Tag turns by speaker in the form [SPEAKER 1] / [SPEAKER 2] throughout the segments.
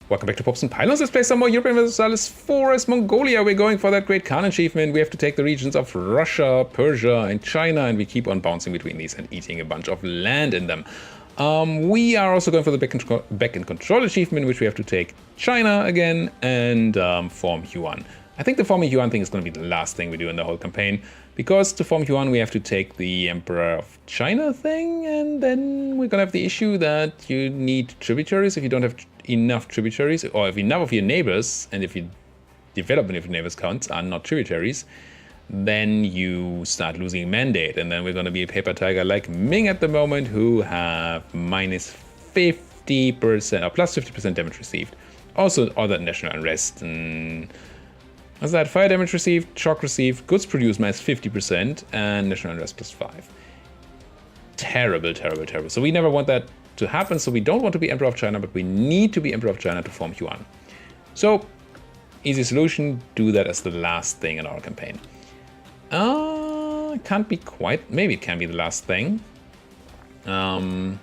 [SPEAKER 1] Welcome back to Popes and Pylons. Let's play some more Europa Universalis IV as Mongolia. We're going for that Great Khan achievement. We have to take the regions of Russia, Persia, and China, and we keep on bouncing between these and eating a bunch of land in them. We are also going for the back and control achievement, which we have to take China again and form Yuan. I think the forming Yuan thing is going to be the last thing we do in the whole campaign, because to form Yuan we have to take the Emperor of China thing, and then we're going to have the issue that you need tributaries if you don't have enough tributaries, or if enough of your neighbors, and if your development of your neighbors counts are not tributaries, then you start losing mandate, and then we're going to be a paper tiger like Ming at the moment, who have minus 50% or plus 50% damage received. Also all that national unrest and what's that? Fire damage received, shock received, goods produced minus 50%, and national unrest plus 5. Terrible, terrible, terrible. So we never want that to happen, so we don't want to be Emperor of China, but we need to be Emperor of China to form Yuan. So, easy solution, do that as the last thing in our campaign. It can't be quite, maybe it can be the last thing. Yeah,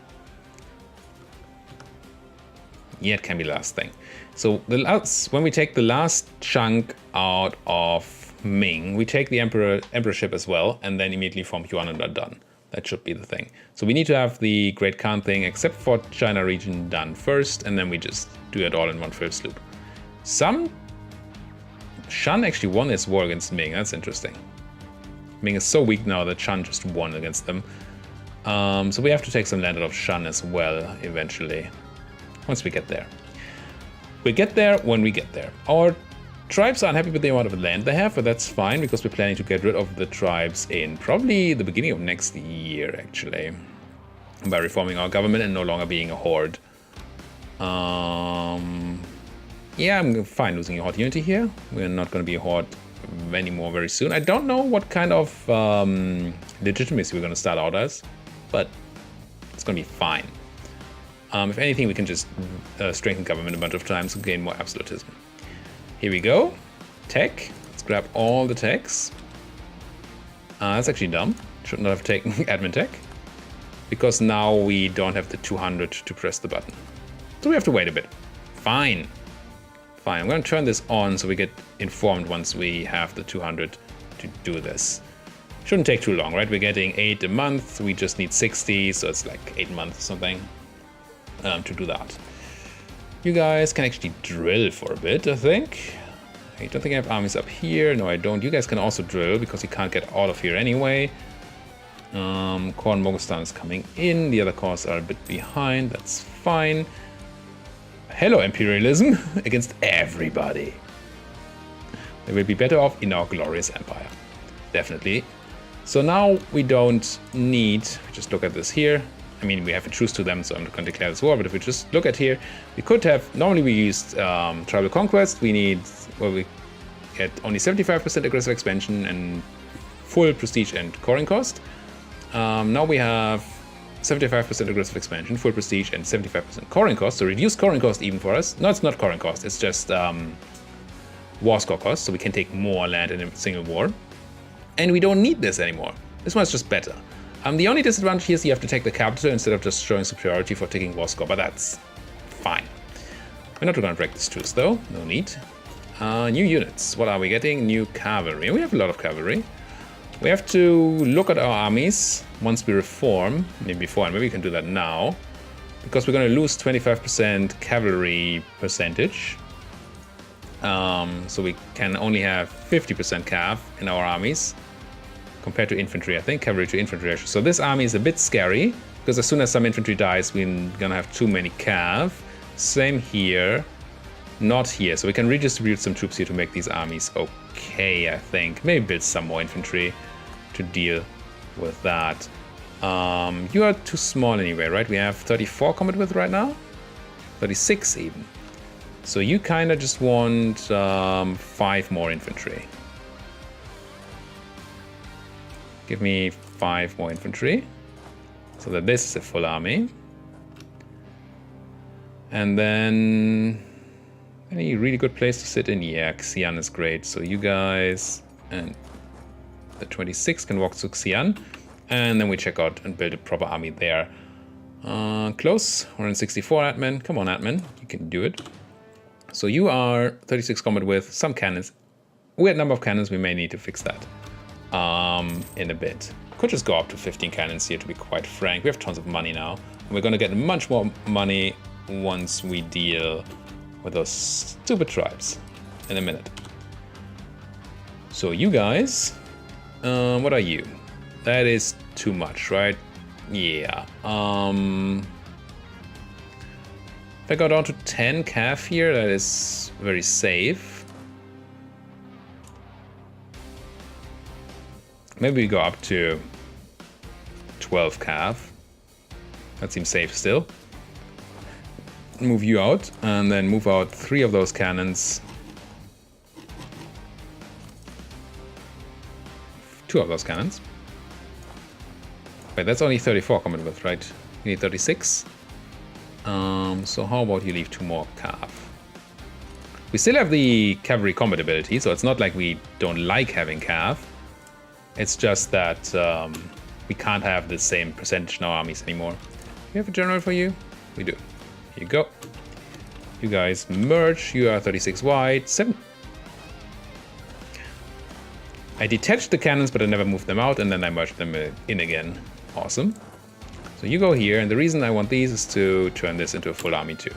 [SPEAKER 1] it can be the last thing. So when we take the last chunk out of Ming, we take the emperorship as well, and then immediately form Yuan and are done. That should be the thing. So we need to have the Great Khan thing, except for China region, done first, and then we just do it all in one fell swoop. Shan actually won his war against Ming. That's interesting. Ming is so weak now that Shan just won against them. So we have to take some land out of Shan as well, eventually, once we get there. We get there when we get there. Our tribes are unhappy with the amount of land they have, but that's fine, because we're planning to get rid of the tribes in probably the beginning of next year, actually, by reforming our government and no longer being a horde. Yeah, I'm fine losing a horde unity here. We're not going to be a horde anymore very soon. I don't know what kind of legitimacy we're going to start out as, but it's going to be fine. If anything, we can just strengthen government a bunch of times and gain more absolutism. Here we go. Tech. Let's grab all the techs. That's actually dumb. Should not have taken admin tech, because now we don't have the 200 to press the button. So we have to wait a bit. Fine. Fine. I'm going to turn this on so we get informed once we have the 200 to do this. Shouldn't take too long, right? We're getting 8 a month. We just need 60, so it's like 8 months or something to do that. You guys can actually drill for a bit, I think. I don't think I have armies up here. No, I don't. You guys can also drill, because you can't get out of here anyway. Corn Mogostan is coming in. The other cores are a bit behind. That's fine. Hello, imperialism against everybody. We will be better off in our glorious empire. Definitely. So now we don't need, just look at this here. I mean, we have a truce to them, so I'm not going to declare this war, but if we just look at here, we could have, normally we used tribal conquest. We need, well, we get only 75% aggressive expansion and full prestige and coring cost. Now we have 75% aggressive expansion, full prestige, and 75% coring cost, so reduced coring cost even for us. No, it's not coring cost, it's just war score cost, so we can take more land in a single war. And we don't need this anymore. This one's just better. The only disadvantage here is you have to take the capital instead of just showing superiority for taking war score, but that's fine. We're not going to break this truce though, no need. New units, what are we getting? New cavalry. We have a lot of cavalry. We have to look at our armies once we reform, maybe before, and maybe we can do that now, because we're going to lose 25% cavalry percentage. So we can only have 50% cav in our armies, compared to infantry, I think, cavalry to infantry ratio. So this army is a bit scary, because as soon as some infantry dies, we're gonna have too many cav. Same here, not here. So we can redistribute some troops here to make these armies okay, I think. Maybe build some more infantry to deal with that. You are too small anyway, right? We have 34 combat with right now? 36 even. So you kind of just want 5 more infantry. Give me 5 more infantry, so that this is a full army. And then any really good place to sit in? Yeah, Xi'an is great. So you guys and the 26 can walk to Xi'an, and then we check out and build a proper army there. Close, 164 admin. Come on, admin, you can do it. So you are 36 combat with some cannons. Weird number of cannons, we may need to fix that in a bit. Could just go up to 15 cannons here, to be quite frank. We have tons of money now. And we're gonna get much more money once we deal with those stupid tribes in a minute. So you guys, what are you? That is too much, right? Yeah. If I go down to 10 calf here, that is very safe. Maybe we go up to 12 calf. That seems safe still. Move you out, and then move out 3 of those cannons. 2 of those cannons. Wait, that's only 34 combat width, right? You need 36. So how about you leave 2 more calf? We still have the cavalry combat ability, so it's not like we don't like having calf. It's just that we can't have the same percentage in our armies anymore. We have a general for you? We do. Here you go. You guys merge. You are 36 wide. 7. I detached the cannons, but I never moved them out, and then I merged them in again. Awesome. So you go here, and the reason I want these is to turn this into a full army too.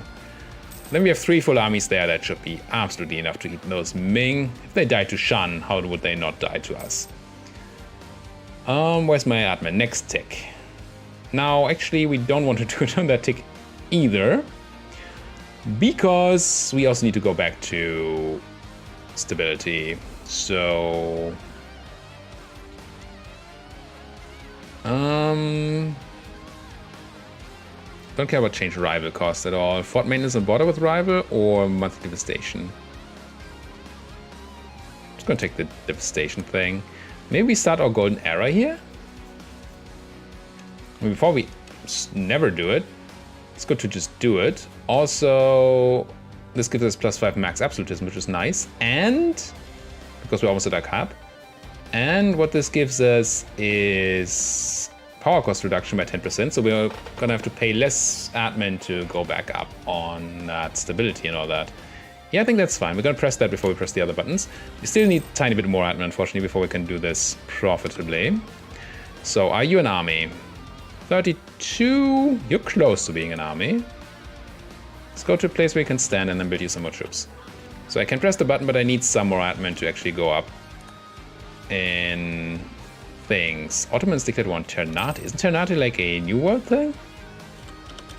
[SPEAKER 1] Then we have 3 full armies there. That should be absolutely enough to keep those Ming. If they die to Shan, how would they not die to us? Where's my admin? Next tick. Now, actually, we don't want to do it on that tick either, because we also need to go back to stability. So, don't care about change rival cost at all. Fort maintenance on border with rival or monthly devastation. Just gonna take the devastation thing. Maybe we start our golden era here. I mean, before we never do it, it's good to just do it. Also, this gives us +5 max absolutism, which is nice, and because we're almost at our cap. And what this gives us is power cost reduction by 10%, so we're gonna have to pay less admin to go back up on that stability and all that. Yeah, I think that's fine. We're gonna press that before we press the other buttons. We still need a tiny bit more admin, unfortunately, before we can do this profitably. So, are you an army? 32, you're close to being an army. Let's go to a place where you can stand and then build you some more troops. So I can press the button, but I need some more admin to actually go up in things. Ottomans declared one Ternate. Isn't Ternate like a New World thing?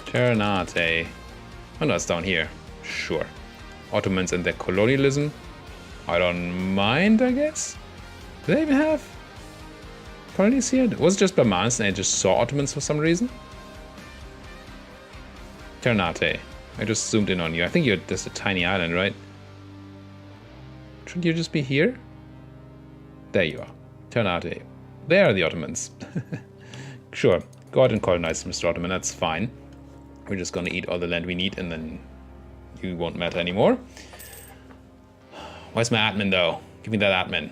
[SPEAKER 1] Ternate. Oh no, it's down here. Sure. Ottomans and their colonialism. I don't mind, I guess. Do they even have colonies here? Was it just Burmans and I just saw Ottomans for some reason? Ternate. I just zoomed in on you. I think you're just a tiny island, right? Shouldn't you just be here? There you are. Ternate. There are the Ottomans. Sure. Go out and colonize, Mr. Ottoman. That's fine. We're just gonna eat all the land we need and then you won't matter anymore. Where's my admin, though? Give me that admin.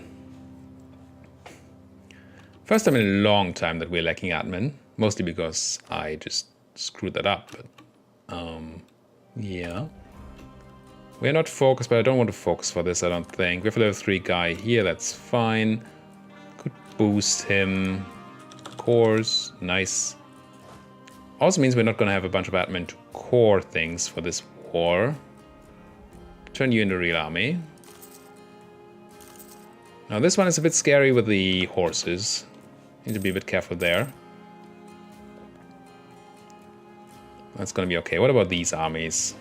[SPEAKER 1] First time in a long time that we're lacking admin. Mostly because I just screwed that up. But, yeah. We're not focused, but I don't want to focus for this, I don't think. We have a level 3 guy here, that's fine. Could boost him. Cores, nice. Also means we're not going to have a bunch of admin to core things for this war. Turn you into a real army. Now this one is a bit scary with the horses. Need to be a bit careful there. That's going to be okay. What about these armies?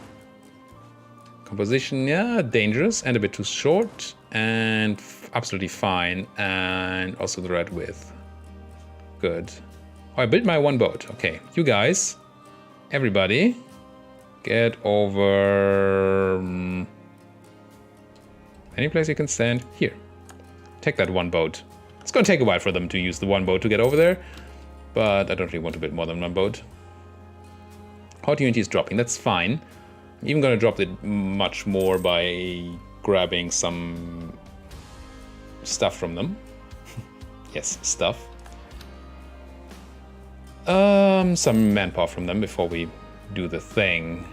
[SPEAKER 1] Composition, yeah, dangerous and a bit too short. And absolutely fine. And also the red width. Good. Oh, I built my one boat. Okay, you guys, everybody, get over any place you can stand. Here, take that one boat. It's gonna take a while for them to use the one boat to get over there, but I don't really want to build more than one boat. Horde unity is dropping, that's fine. I'm even gonna drop it much more by grabbing some stuff from them. Yes, stuff. Some manpower from them before we do the thing.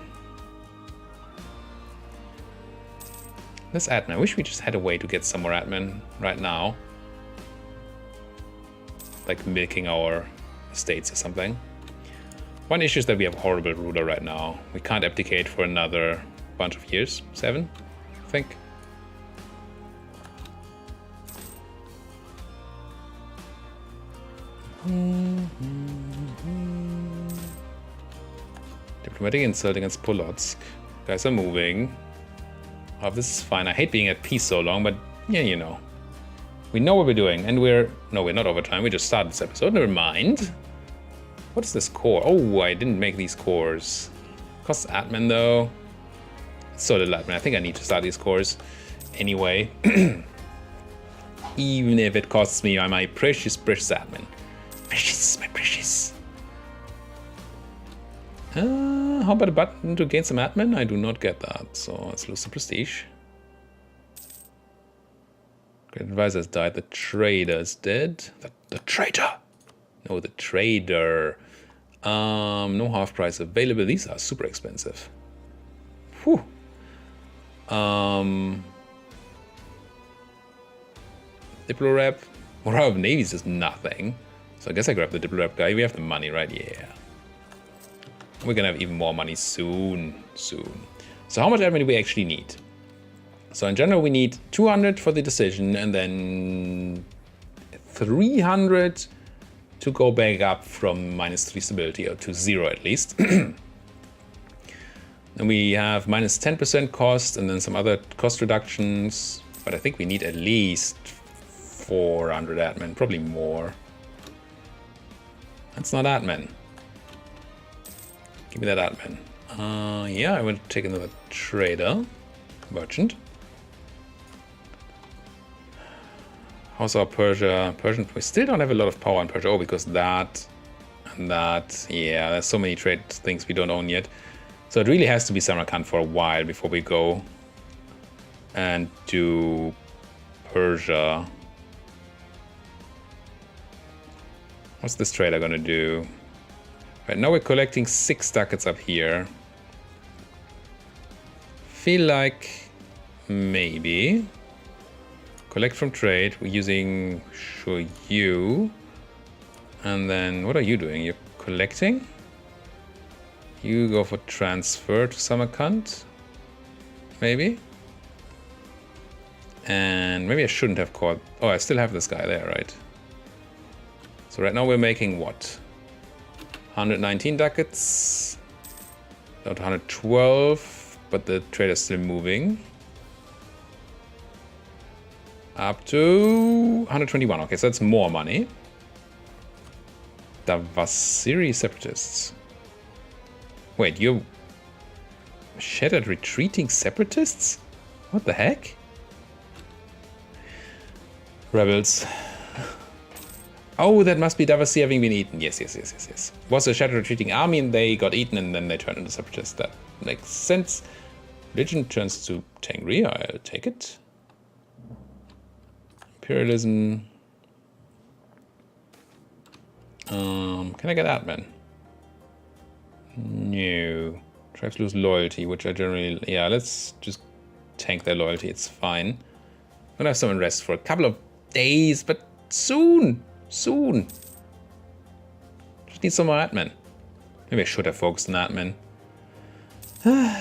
[SPEAKER 1] This admin. I wish we just had a way to get some more admin right now. Like milking our estates or something. One issue is that we have a horrible ruler right now. We can't abdicate for another bunch of years. 7, I think. Diplomatic insult against Polotsk. Guys are moving. Oh, this is fine. I hate being at peace so long, but yeah, you know. We know what we're doing, and no, we're not overtime. We just started this episode. Never mind. What is this core? Oh, I didn't make these cores. Costs admin though. It's so little admin. I think I need to start these cores anyway. Even if it costs me my precious admin. Precious, my precious. How about a button to gain some admin? I do not get that, so let's lose the prestige. Great advisor has died. The trader is dead. The traitor. No, the trader. No half price available. These are super expensive. Whew. Diplorep. Morale of navies is nothing. So I guess I grab the Diplorep guy. We have the money, right? Yeah. We're gonna have even more money soon. So how much admin do we actually need? So in general, we need 200 for the decision and then 300 to go back up from -3 stability, or to 0 at least. Then we have -10% cost and then some other cost reductions. But I think we need at least 400 admin, probably more. That's not admin. Give me that admin. Yeah, I will take another trader. Merchant. How's our Persia? Persian, we still don't have a lot of power in Persia. Oh, because that and that. Yeah, there's so many trade things we don't own yet. So it really has to be Samarkand for a while before we go and do Persia. What's this trader gonna do? Right now we're collecting 6 ducats up here. Feel like maybe collect from trade. We're using sure you. And then what are you doing? You're collecting? You go for transfer to Samarkand. Maybe. And maybe I shouldn't have caught. Oh, I still have this guy there, right? So right now we're making what? 119 ducats. Down to 112. But the trader's still moving. Up to 121. Okay, so that's more money. The Vasiri separatists. Wait, you're shattered retreating separatists? What the heck? Rebels. Oh, that must be Davasi having been eaten. Yes. Was a shattered retreating army and they got eaten and then they turned into separatists. That makes sense. Religion turns to Tengri. I'll take it. Imperialism. Can I get admin? No. Tribes lose loyalty, which I generally... Yeah, let's just tank their loyalty. It's fine. I'm gonna have some unrest for a couple of days, but soon. Soon. Just need some more admin. Maybe I should have focused on admin. And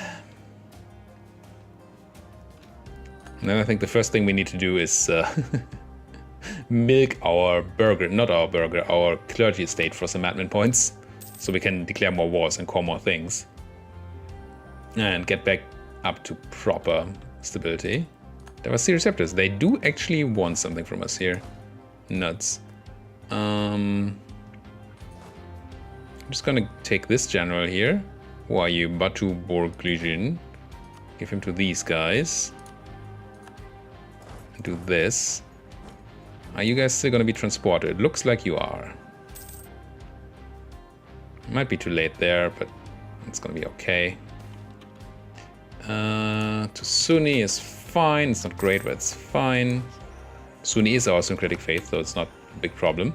[SPEAKER 1] then I think the first thing we need to do is milk our burger, not our burger, our clergy estate for some admin points. So we can declare more wars and core more things. And get back up to proper stability. There were serious receptors. They do actually want something from us here. Nuts. I'm just gonna take this general here. Who are you? Batu Borglijin. Give him to these guys. Do this. Are you guys still gonna be transported? Looks like you are. Might be too late there, but it's gonna be okay. To Sunni is fine. It's not great, but it's fine. Sunni is our syncretic faith, so it's not a big problem.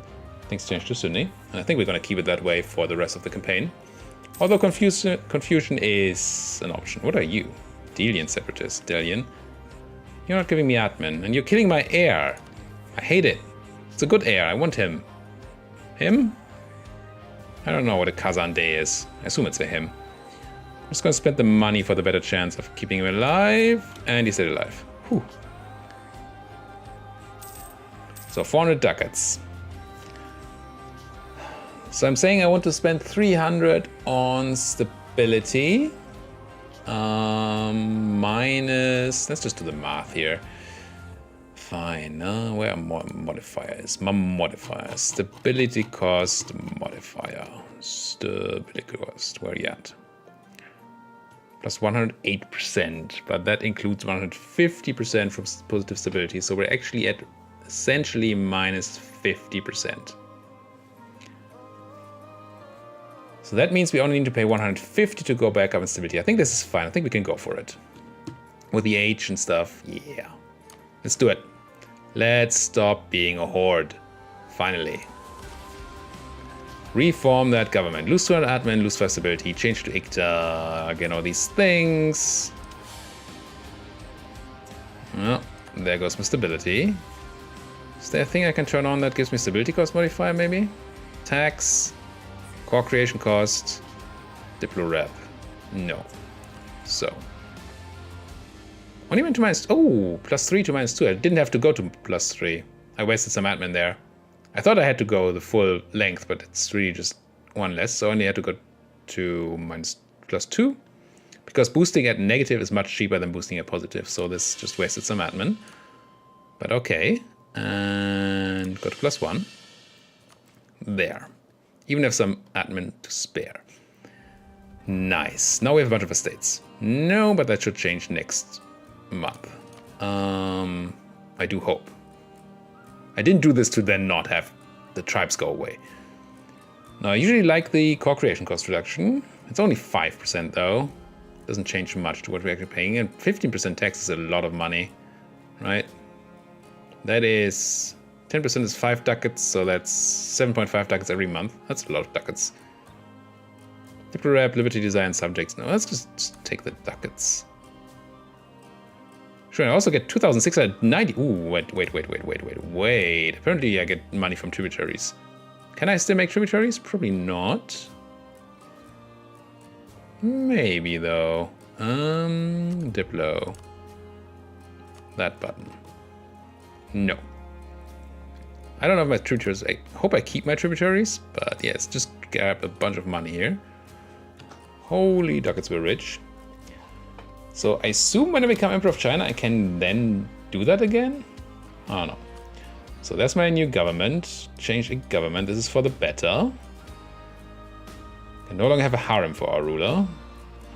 [SPEAKER 1] Things change to Sunni, and I think we're gonna keep it that way for the rest of the campaign. Although confusion is an option. What are you? Delian separatist. Delian. You're not giving me admin, and you're killing my heir. I hate it. It's a good heir. I want him. Him? I don't know what a Kazan Day is. I assume it's a him. I'm just gonna spend the money for the better chance of keeping him alive, and he's still alive. Whew. So 400 ducats. So I'm saying I want to spend 300 on stability. Minus, let's just do the math here. Fine, where are modifiers? My modifiers. Stability cost modifier. Stability cost, where are you at? Plus 108%, but that includes 150% from positive stability. So we're actually at essentially minus 50%. So that means we only need to pay 150 to go back up in stability. I think this is fine. I think we can go for it. With the H and stuff. Yeah. Let's do it. Let's stop being a horde. Finally. Reform that government. Lose 200 admin, lose 5 stability, change to ICTA. Again, all these things. Well, there goes my stability. Is there a thing I can turn on that gives me stability cost modifier maybe? Tax. Core creation cost, Diplo rep, no. So, only went to minus, oh, +3 to -2. I didn't have to go to +3. I wasted some admin there. I thought I had to go the full length, but it's really just one less. So I only had to go to +2. Because boosting at negative is much cheaper than boosting at positive. So this just wasted some admin. But okay. And go to +1. There. Even have some admin to spare. Nice. Now we have a bunch of estates. No, but that should change next month. I do hope. I didn't do this to then not have the tribes go away. Now, I usually like the core creation cost reduction. It's only 5% though. Doesn't change much to what we're actually paying. And 15% tax is a lot of money, right? That is... 10% is 5 ducats, so that's 7.5 ducats every month. That's a lot of ducats. Diplo rep, liberty design, subjects. No, let's just take the ducats. Sure, I also get 2,690. Ooh, wait. Apparently I get money from tributaries. Can I still make tributaries? Probably not. Maybe though. Diplo. That button. No. I don't know if my tributaries, I hope I keep my tributaries, but yes, just grab a bunch of money here. Holy ducats, we're rich. So I assume when I become Emperor of China, I can then do that again? I don't know. So that's my new government. Change in government. This is for the better. I no longer have a harem for our ruler.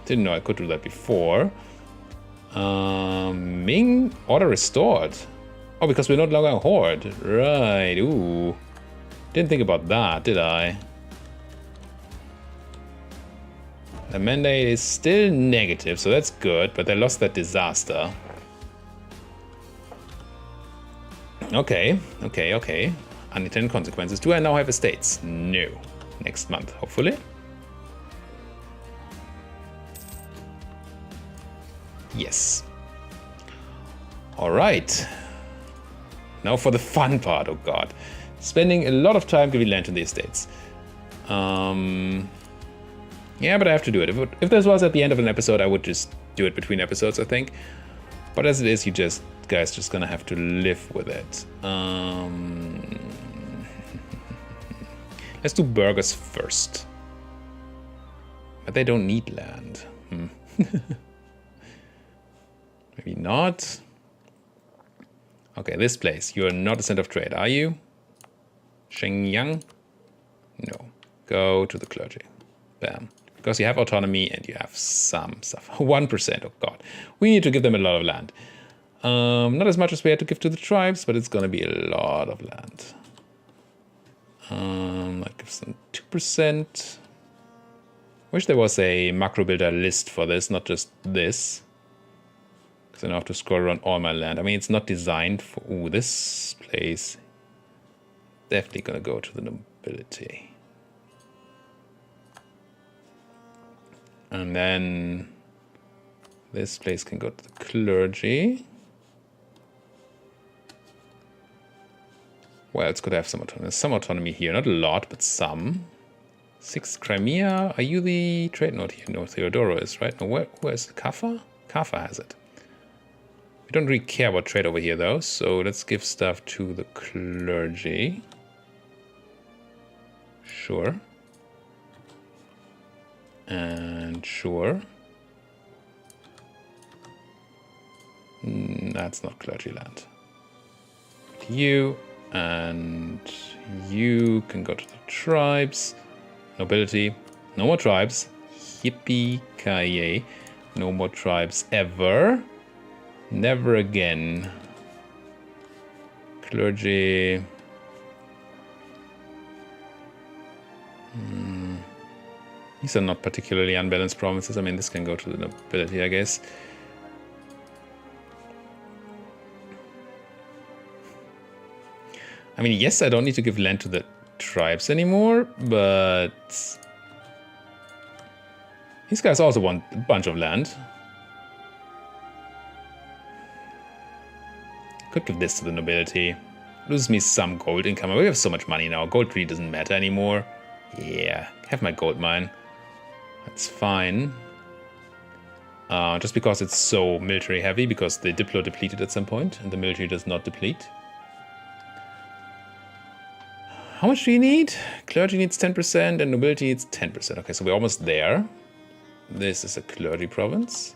[SPEAKER 1] Didn't know I could do that before. Ming order restored. Oh, because we're no longer a horde. Right, ooh. Didn't think about that, did I? The mandate is still negative, so that's good, but they lost that disaster. Okay. Unintended consequences. Do I now have estates? No. Next month, hopefully. Yes. All right. Now for the fun part, oh god. Spending a lot of time giving land to the estates. Yeah, but I have to do it. If this was at the end of an episode, I would just do it between episodes, I think. But as it is, you guys just gonna have to live with it. Let's do burgers first. But they don't need land. Maybe not. Okay, this place. You're not a center of trade, are you? Shenyang? No. Go to the clergy. Bam. Because you have autonomy and you have some stuff. 1%, oh god. We need to give them a lot of land. Not as much as we had to give to the tribes, but it's gonna be a lot of land. That gives them 2%. Wish there was a macro builder list for this, not just this. Because I don't have to scroll around all my land. I mean, it's not designed for... Ooh, this place. Definitely gonna go to the nobility. And then this place can go to the clergy. Well, it's good to have some autonomy. Some autonomy here. Not a lot, but some. 6 Crimea. Are you the trade node here? No, Theodoro is, right? No, where's Kaffa? Kaffa has it. We don't really care about trade over here, though. So let's give stuff to the clergy. Sure. And sure. That's not clergy land. You and you can go to the tribes. Nobility. No more tribes. Yippee-ki-yay. No more tribes ever. Never again. Clergy. These are not particularly unbalanced provinces. I mean, this can go to the nobility, I guess. I mean, yes, I don't need to give land to the tribes anymore, but these guys also want a bunch of land. Could give this to the nobility. Loses me some gold income. We have so much money now. Gold really doesn't matter anymore. Yeah, have my gold mine. That's fine. Just because it's so military heavy, because the Diplo depleted at some point, and the military does not deplete. How much do you need? Clergy needs 10% and nobility needs 10%. Okay, so we're almost there. This is a clergy province.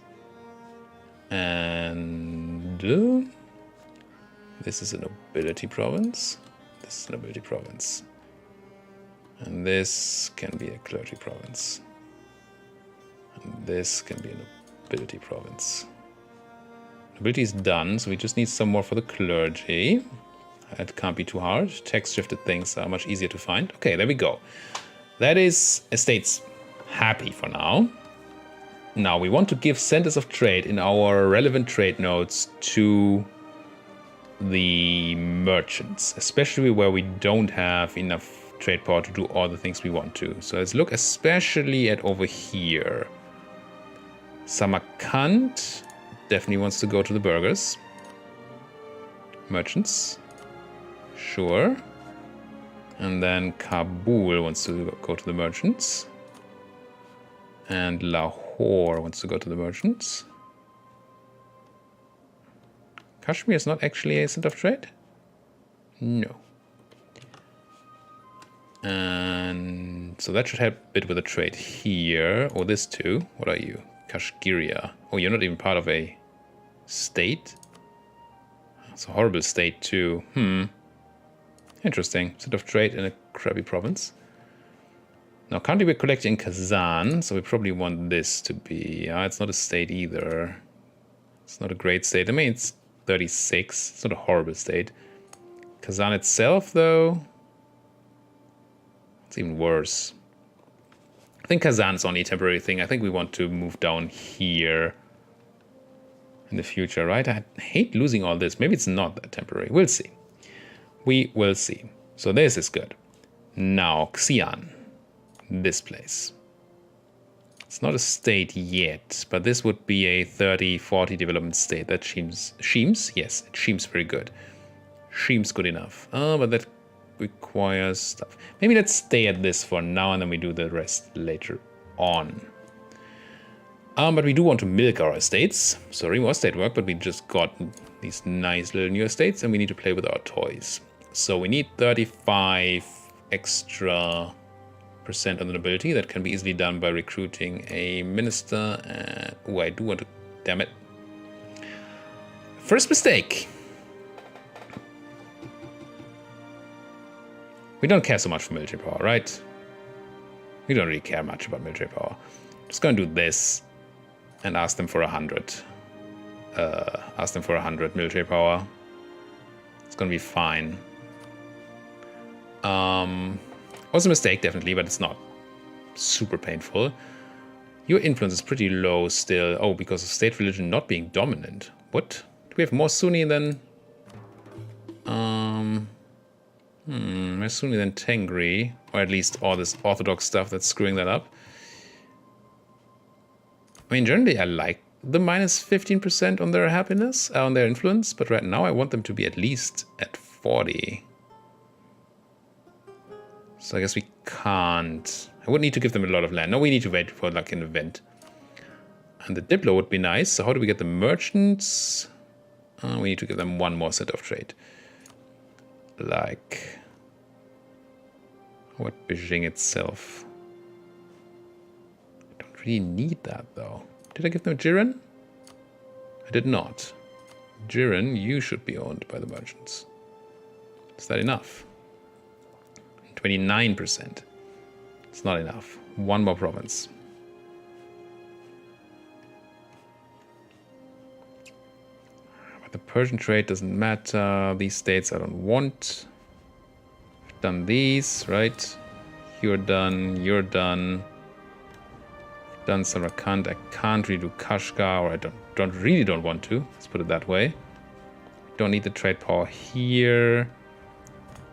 [SPEAKER 1] And this is a nobility province. This is a nobility province. And this can be a clergy province. And this can be a nobility province. Nobility is done, so we just need some more for the clergy. It can't be too hard. Text shifted things are much easier to find. Okay, there we go. That is estates happy for now. Now we want to give centers of trade in our relevant trade nodes to the merchants, especially where we don't have enough trade power to do all the things we want to. So let's look especially at over here. Samarkand definitely wants to go to the burghers. Merchants. Sure. And then Kabul wants to go to the merchants. And Lahore wants to go to the merchants. Kashmir is not actually a center of trade? No. And so that should help a bit with the trade here. Or this too. What are you? Kashgiria. Oh, you're not even part of a state? It's a horrible state too. Interesting. Center of trade in a crabby province. Now, currently we're collecting Kazan, so we probably want this to be... it's not a state either. It's not a great state. I mean, it's 36. It's not a horrible state. Kazan itself, though... it's even worse. I think Kazan is only a temporary thing. I think we want to move down here in the future, right? I hate losing all this. Maybe it's not that temporary. We'll see. We will see. So this is good. Now, Xi'an. This place. It's not a state yet, but this would be a 30-40 development state. That seems... Yes, it seems very good. Seems good enough. But that requires stuff. Maybe let's stay at this for now, and then we do the rest later on. But we do want to milk our estates. Sorry, more state work, but we just got these nice little new estates, and we need to play with our toys. So we need 35 extra % on the nobility. That can be easily done by recruiting a minister. Oh, I do want to... Damn it. First mistake. We don't care so much for military power, right? We don't really care much about military power. Just gonna do this and ask them for 100. Ask them for 100 military power. It's gonna be fine. Was a mistake, definitely, but it's not super painful. Your influence is pretty low still. Oh, because of state religion not being dominant. What? Do we have more Sunni than... more Sunni than Tengri? Or at least all this Orthodox stuff that's screwing that up. I mean, generally I like the minus 15% on their happiness, on their influence, but right now I want them to be at least at 40. So I guess we can't. I would need to give them a lot of land. No, we need to wait for like an event. And the Diplo would be nice. So how do we get the merchants? We need to give them one more set of trade. Like... what Beijing itself? I don't really need that though. Did I give them Jiren? I did not. Jiren, you should be owned by the merchants. Is that enough? 29%. It's not enough. One more province. But the Persian trade doesn't matter. These states I don't want. I've done these, right? You're done. You're done. I've done Samarkand. I can't really do Kashgar, or I don't want to. Let's put it that way. Don't need the trade power here.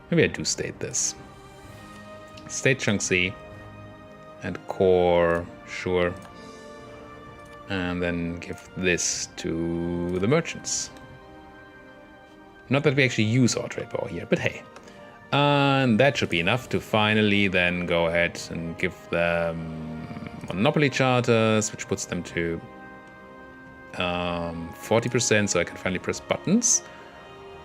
[SPEAKER 1] Maybe I do state this. State Shaanxi and core, sure. And then give this to the merchants. Not that we actually use our trade power here, but hey. And that should be enough to finally then go ahead and give them monopoly charters, which puts them to 40%, so I can finally press buttons.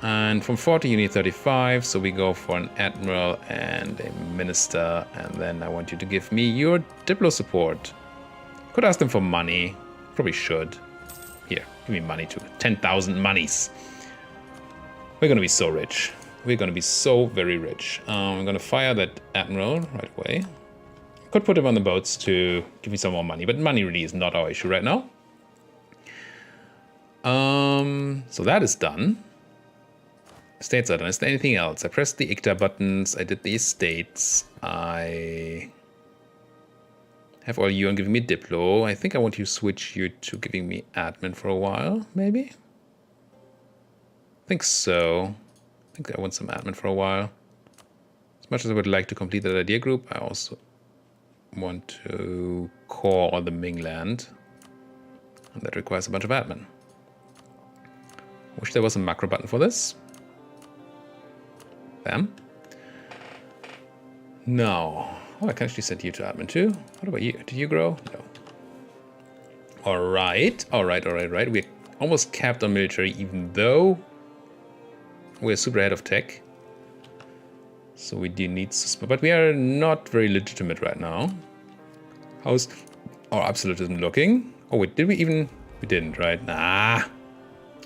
[SPEAKER 1] And from 40 you need 35, so we go for an admiral and a minister, and then I want you to give me your Diplo support. Could ask them for money, probably should. Here, give me money too, 10,000 monies. We're gonna be so rich. We're gonna be so very rich. I'm gonna fire that admiral right away. Could put him on the boats to give me some more money, but money really is not our issue right now. So that is done. States are done. Is there anything else? I pressed the ICTA buttons. I did the estates. I have all you on giving me Diplo. I think I want to switch you to giving me admin for a while, maybe? I think so. I think I want some admin for a while. As much as I would like to complete that idea group, I also want to core all the Ming land. And that requires a bunch of admin. Wish there was a macro button for this. Bam. No. Oh, I can actually send you to admin too. What about you? Did you grow? No. Alright. Alright. We're almost capped on military, even though we're super ahead of tech. So we do need... but we are not very legitimate right now. How's our absolutism looking? Oh, wait, did we even... we didn't, right? Nah.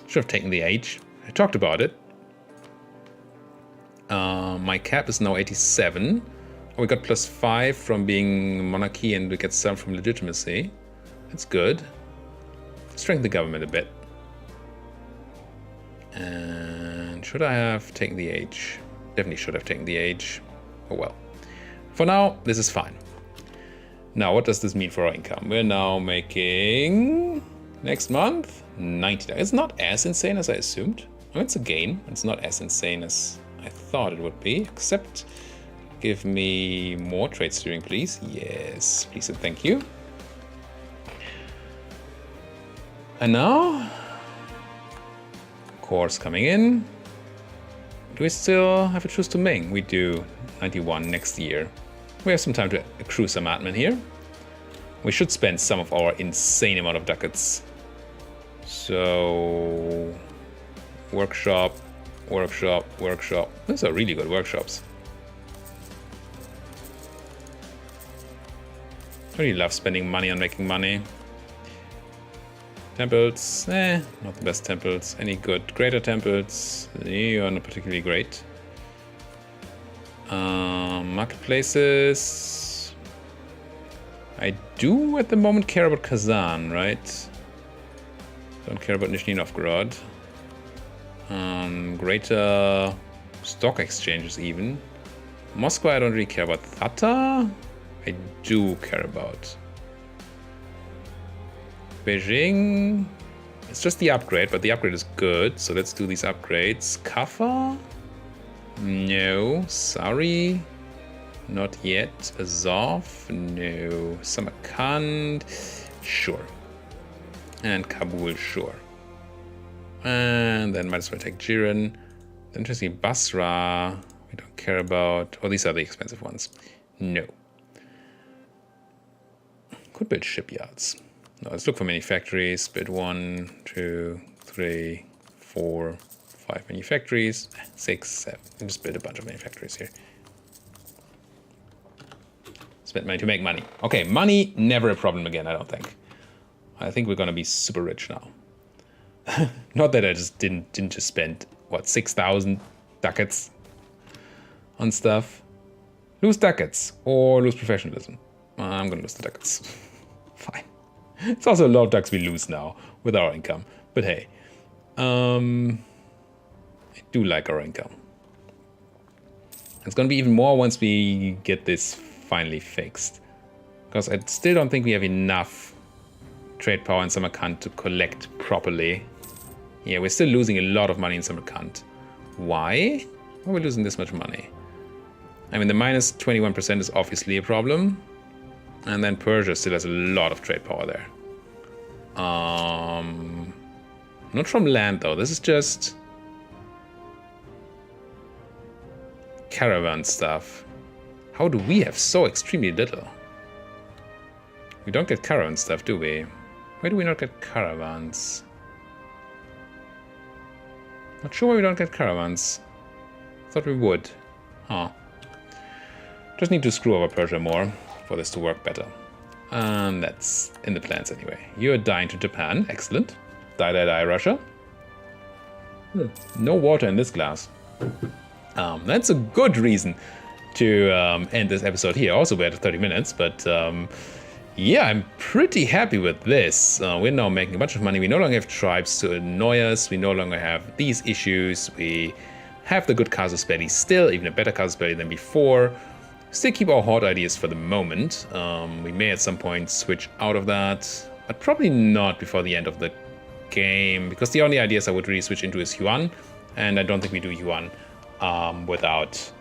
[SPEAKER 1] Should have taken the H. I talked about it. My cap is now 87. Oh, we got +5 from being monarchy, and we get some from legitimacy. That's good. Strengthen the government a bit. And should I have taken the H? Definitely should have taken the H. Oh well. For now, this is fine. Now, what does this mean for our income? We're now making... next month? 90. It's not as insane as I assumed. I mean, it's a gain. It's not as insane as I thought it would be, except give me more trade steering, please. Yes, please and thank you. And now, cores coming in. Do we still have a truce to Ming? We do. 91 next year. We have some time to accrue some admin here. We should spend some of our insane amount of ducats. So, workshop. Those are really good workshops. I really love spending money on making money. Temples, not the best temples. Any good greater temples? They are not particularly great. Marketplaces. I do at the moment care about Kazan, right? Don't care about Nizhny Novgorod. Greater stock exchanges even. Moscow I don't really care about. Thata I do care about. Beijing, it's just the upgrade, but the upgrade is good, so let's do these upgrades. Kaffa? No. Sari? Not yet. Azov? No. Samarkand? Sure. And Kabul? Sure. And then might as well take Jiren. Interesting, Basra. We don't care about... Oh, these are the expensive ones. No. Could build shipyards. No, let's look for manufactories. Build 1, 2, 3, 4, 5 manufactories. 6, 7. Just build a bunch of manufactories here. Spend money to make money. Okay, money, never a problem again, I don't think. I think we're gonna be super rich now. Not that I just didn't just spend, what, 6,000 ducats on stuff. Lose ducats or lose professionalism. I'm gonna lose the ducats. Fine. It's also a lot of ducats we lose now with our income. But hey, I do like our income. It's gonna be even more once we get this finally fixed. Because I still don't think we have enough trade power in Samarkand to collect properly. Yeah, we're still losing a lot of money in Samarkand. Why? Why are we losing this much money? I mean, the minus 21% is obviously a problem. And then Persia still has a lot of trade power there. Not from land, though. This is just caravan stuff. How do we have so extremely little? We don't get caravan stuff, do we? Why do we not get caravans? Not sure why we don't get caravans. Thought we would. Huh. Just need to screw over Persia more for this to work better. And that's in the plans anyway. You're dying to Japan. Excellent. Die, die, die, Russia. No water in this glass. That's a good reason to end this episode here. Also, we're at 30 minutes, but yeah, I'm pretty happy with this. We're now making a bunch of money. We no longer have tribes to annoy us. We no longer have these issues. We have the good casus belli still, even a better casus belli than before. Still keep our Horde ideas for the moment. We may at some point switch out of that, but probably not before the end of the game, because the only ideas I would really switch into is Yuan, and I don't think we do Yuan without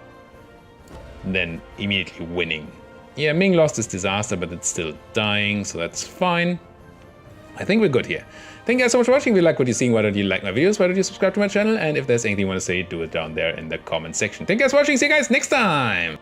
[SPEAKER 1] then immediately winning. Yeah, Ming lost his disaster, but it's still dying, so that's fine. I think we're good here. Thank you guys so much for watching. If you like what you're seeing, why don't you like my videos? Why don't you subscribe to my channel? And if there's anything you want to say, do it down there in the comment section. Thank you guys for watching. See you guys next time.